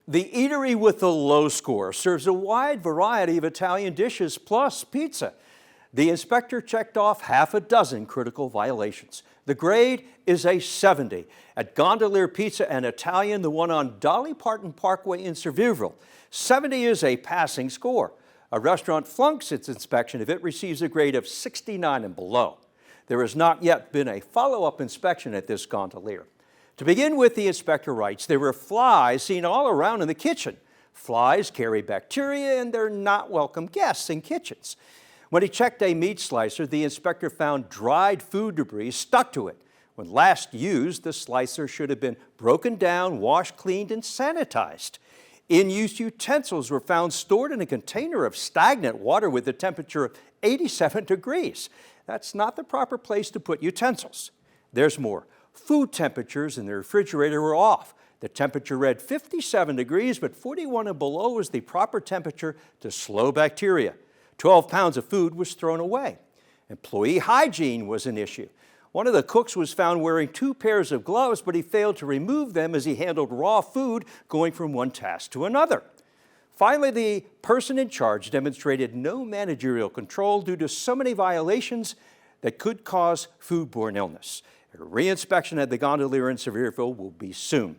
The eatery with the low score serves a wide variety of Italian dishes plus pizza. The inspector checked off half a dozen critical violations. The grade is a 70. At Gondolier Pizza and Italian, the one on Dolly Parton Parkway in Sevierville, 70 is a passing score. A restaurant flunks its inspection if it receives a grade of 69 and below. There has not yet been a follow-up inspection at this Gondolier. To begin with, the inspector writes, there were flies seen all around in the kitchen. Flies carry bacteria and they're not welcome guests in kitchens. When he checked a meat slicer, the inspector found dried food debris stuck to it. When last used, the slicer should have been broken down, washed, cleaned, and sanitized. In-use utensils were found stored in a container of stagnant water with a temperature of 87 degrees. That's not the proper place to put utensils. There's more. Food temperatures in the refrigerator were off. The temperature read 57 degrees, but 41 and below is the proper temperature to slow bacteria. 12 pounds of food was thrown away. Employee hygiene was an issue. One of the cooks was found wearing 2 pairs of gloves, but he failed to remove them as he handled raw food going from one task to another. Finally, the person in charge demonstrated no managerial control due to so many violations that could cause foodborne illness. A re-inspection at the Gondolier in Sevierville will be soon.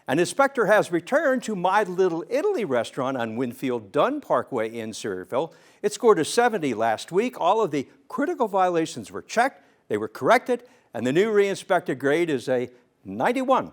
An inspector has returned to My Little Italy restaurant on Winfield Dunn Parkway in Sevierville. It scored a 70 last week. All of the critical violations were checked, they were corrected, and the new re-inspected grade is a 91.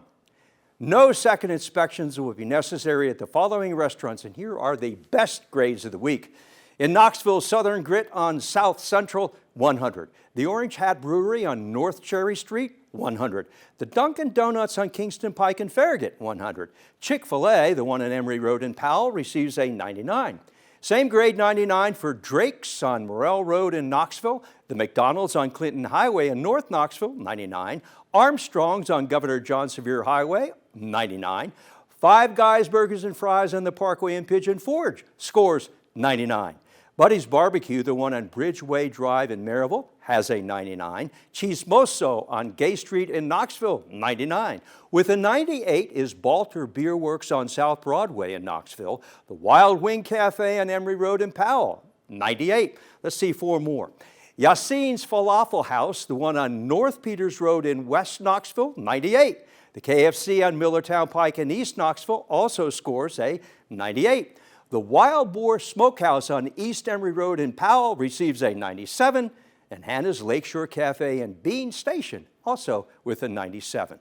No second inspections will be necessary at the following restaurants, and here are the best grades of the week. In Knoxville, Southern Grit on South Central, 100. The Orange Hat Brewery on North Cherry Street, 100. The Dunkin' Donuts on Kingston Pike and Farragut, 100. Chick-fil-A, the one on Emory Road in Powell, receives a 99. Same grade 99 for Drake's on Morrell Road in Knoxville. The McDonald's on Clinton Highway in North Knoxville, 99. Armstrong's on Governor John Sevier Highway, 99. Five Guys Burgers and Fries on the Parkway in Pigeon Forge scores 99. Buddy's Barbecue, the one on Bridgeway Drive in Maryville, has a 99. Chismoso on Gay Street in Knoxville, 99. With a 98 is Balter Beer Works on South Broadway in Knoxville. The Wild Wing Cafe on Emory Road in Powell, 98. Let's see 4 more. Yassine's Falafel House, the one on North Peters Road in West Knoxville, 98. The KFC on Millertown Pike in East Knoxville also scores a 98. The Wild Boar Smokehouse on East Emory Road in Powell receives a 97, and Hannah's Lakeshore Cafe and Bean Station also with a 97.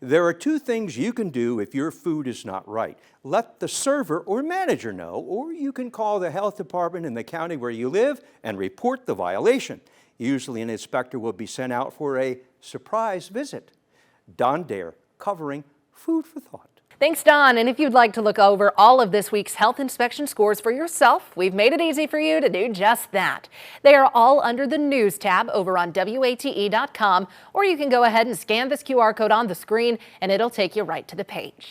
There are 2 things you can do if your food is not right. Let the server or manager know, or you can call the health department in the county where you live and report the violation. Usually an inspector will be sent out for a surprise visit. Don Dare, covering Food for Thought. Thanks, Don. And if you'd like to look over all of this week's health inspection scores for yourself, we've made it easy for you to do just that. They are all under the News tab over on WATE.com, or you can go ahead and scan this QR code on the screen and it'll take you right to the page.